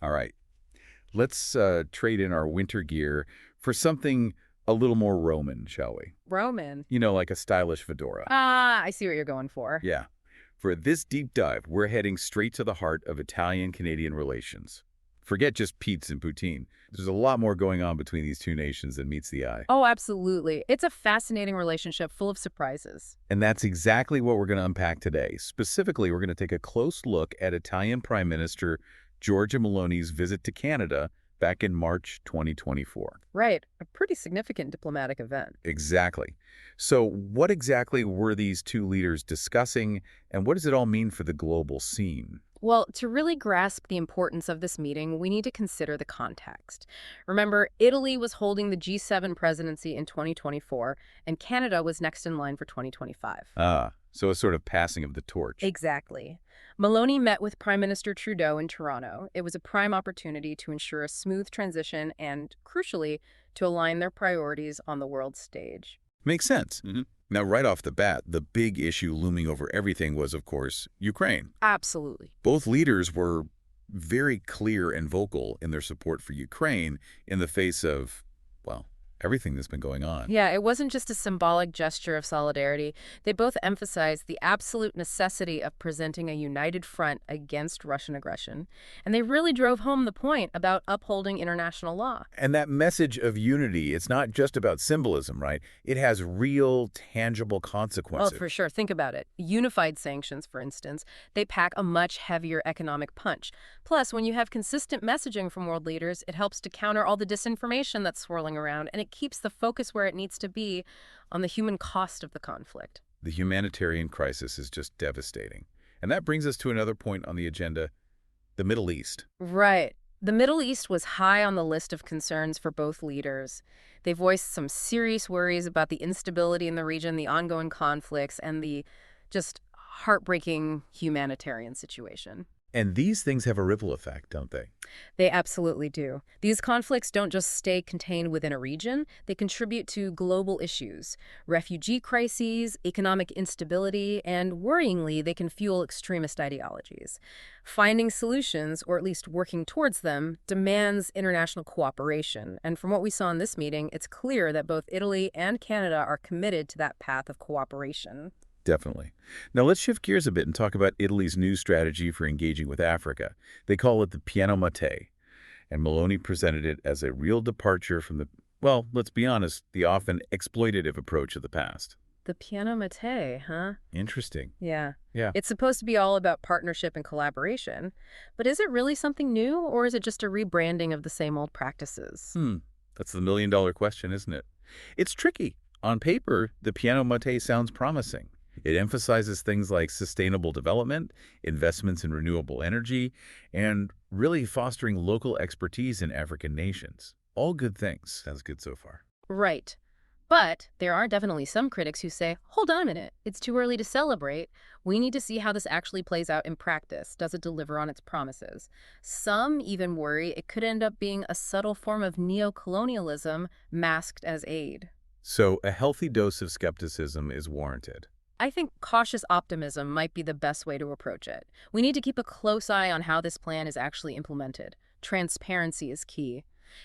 All right, let's trade in our winter gear for something a little more Roman, shall we? Roman. You know, like a stylish fedora. Ah, I see what you're going for. Yeah. For this deep dive, we're heading straight to the heart of Italian-Canadian relations. Forget just pizza and poutine. There's a lot more going on between these two nations than meets the eye. Oh, absolutely. It's a fascinating relationship full of surprises. And that's exactly what we're going to unpack today. Specifically, we're going to take a close look at Italian Prime Minister Giorgia Meloni's visit to Canada back in March 2024. Right. A pretty significant diplomatic event. Exactly. So what exactly were these two leaders discussing, and what does it all mean for the global scene? Well, to really grasp the importance of this meeting, we need to consider the context. Remember, Italy was holding the G7 presidency in 2024, and Canada was next in line for 2025. So a sort of passing of the torch. Exactly. Meloni met with Prime Minister Trudeau in Toronto. It was a prime opportunity to ensure a smooth transition and, crucially, to align their priorities on the world stage. Makes sense. Now, right off the bat, the big issue looming over everything was, of course, Ukraine. Absolutely. Both leaders were very clear and vocal in their support for Ukraine in the face of, well, everything that's been going on. Yeah, it wasn't just a symbolic gesture of solidarity. They both emphasized the absolute necessity of presenting a united front against Russian aggression. And they really drove home the point about upholding international law. And that message of unity, it's not just about symbolism, right? It has real, tangible Oh, consequences. for sure. Think about it. Unified sanctions, for instance, they pack a much heavier economic punch. Plus, when you have consistent messaging from world leaders, it helps to counter all the disinformation that's swirling around, and it keeps the focus where it needs to be on the human cost of the conflict. The humanitarian crisis is just devastating. And that brings us to another point on the agenda, the Middle East. Right. The Middle East was high on the list of concerns for both leaders. They voiced some serious worries about the instability in the region, the ongoing conflicts, and the just heartbreaking humanitarian situation. And these things have a ripple effect, don't they? They absolutely do. These conflicts don't just stay contained within a region, they contribute to global issues, refugee crises, economic instability, and worryingly, they can fuel extremist ideologies. Finding solutions, or at least working towards them, demands international cooperation. And from what we saw in this meeting, it's clear that both Italy and Canada are committed to that path of cooperation. Definitely. Now let's shift gears a bit and talk about Italy's new strategy for engaging with Africa. They call it the Piano Mattei, and Meloni presented it as a real departure from the, well, let's be honest, the often exploitative approach of the past. The Piano Mattei, huh? Interesting. Yeah. Yeah. It's supposed to be all about partnership and collaboration. But is it really something new, or is it just a rebranding of the same old practices? That's the million-dollar question, isn't it? It's tricky. On paper, the Piano Mattei sounds promising. It emphasizes things like sustainable development, investments in renewable energy, and really fostering local expertise in African nations. All good things. Sounds good so far. Right. But there are definitely some critics who say, hold on a minute, it's too early to celebrate. We need to see how this actually plays out in practice. Does it deliver on its promises? Some even worry it could end up being a subtle form of neo-colonialism masked as aid. So a healthy dose of skepticism is warranted. I think cautious optimism might be the best way to approach it. We need to keep a close eye on how this plan is actually implemented. Transparency is key.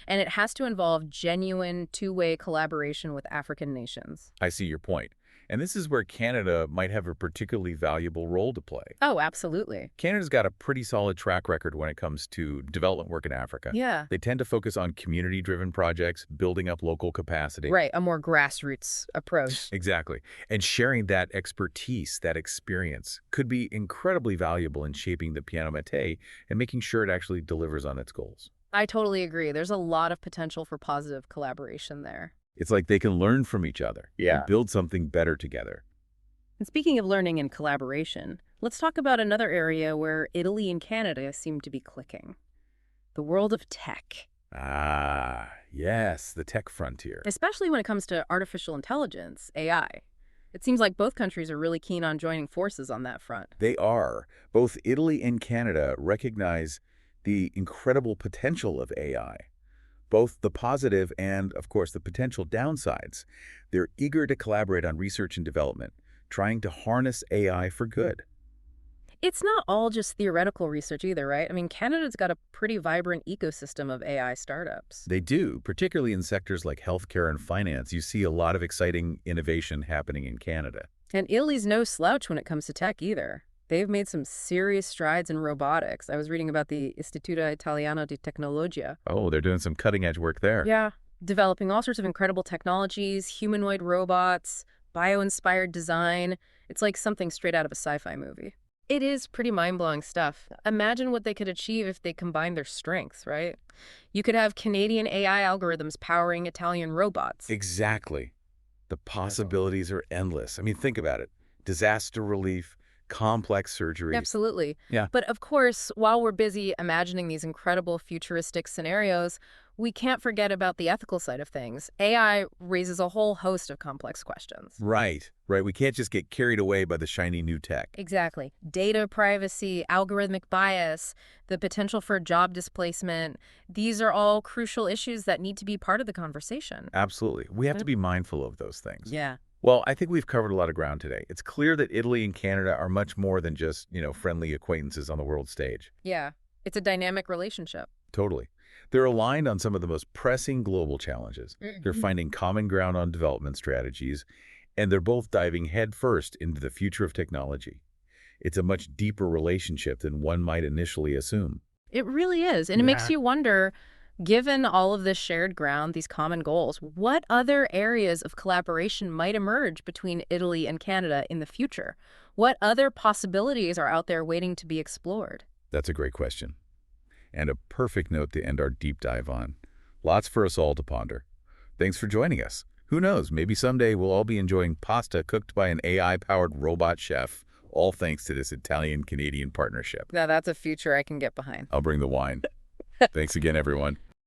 And it has to involve genuine two-way collaboration with African nations. I see your point. And this is where Canada might have a particularly valuable role to play. Oh, absolutely. Canada's got a pretty solid track record when it comes to development work in Africa. Yeah. They tend to focus on community-driven projects, building up local capacity. Right, a more grassroots approach. Exactly. And sharing that expertise, that experience, could be incredibly valuable in shaping the Piano Mattei and making sure it actually delivers on its goals. I totally agree. There's a lot of potential for positive collaboration there. It's like they can learn from each other and build something better together. And speaking of learning and collaboration, let's talk about another area where Italy and Canada seem to be clicking. The world of tech. Ah, yes, the tech frontier. Especially when it comes to artificial intelligence, AI. It seems like both countries are really keen on joining forces on that front. They are. Both Italy and Canada recognize the incredible potential of AI. Both the positive and, of course, the potential downsides. They're eager to collaborate on research and development, trying to harness AI for good. it's not all just theoretical research either, right? I mean, Canada's got a pretty vibrant ecosystem of AI startups. They do, particularly in sectors like healthcare and finance. You see a lot of exciting innovation happening in Canada. And Italy's no slouch when it comes to tech either. They've made some serious strides in robotics. I was reading about the Istituto Italiano di Tecnologia. Oh, they're doing some cutting-edge work there. Yeah, developing all sorts of incredible technologies, humanoid robots, bio-inspired design. It's like something straight out of a sci-fi movie. It is pretty mind-blowing stuff. Imagine what they could achieve if they combined their strengths, right? You could have Canadian AI algorithms powering Italian robots. Exactly. The possibilities are endless. I mean, think about it. Disaster relief, complex surgery. Absolutely. Yeah. But of course, while we're busy imagining these incredible futuristic scenarios, we can't forget about the ethical side of things. AI raises a whole host of complex questions. Right. We can't just get carried away by the shiny new tech. Exactly. Data privacy, algorithmic bias, the potential for job displacement. These are all crucial issues that need to be part of the conversation. Absolutely. We have to be mindful of those things. Yeah. Well, I think we've covered a lot of ground today. It's clear that Italy and Canada are much more than just, friendly acquaintances on the world stage. Yeah. It's a dynamic relationship. Totally. They're aligned on some of the most pressing global challenges. They're finding common ground on development strategies, and they're both diving headfirst into the future of technology. It's a much deeper relationship than one might initially assume. It really is. And it makes you wonder, given all of this shared ground, these common goals, what other areas of collaboration might emerge between Italy and Canada in the future? What other possibilities are out there waiting to be explored? That's a great question. And a perfect note to end our deep dive on. Lots for us all to ponder. Thanks for joining us. Who knows, maybe someday we'll all be enjoying pasta cooked by an AI-powered robot chef, all thanks to this Italian-Canadian partnership. Now that's a future I can get behind. I'll bring the wine. Thanks again, everyone.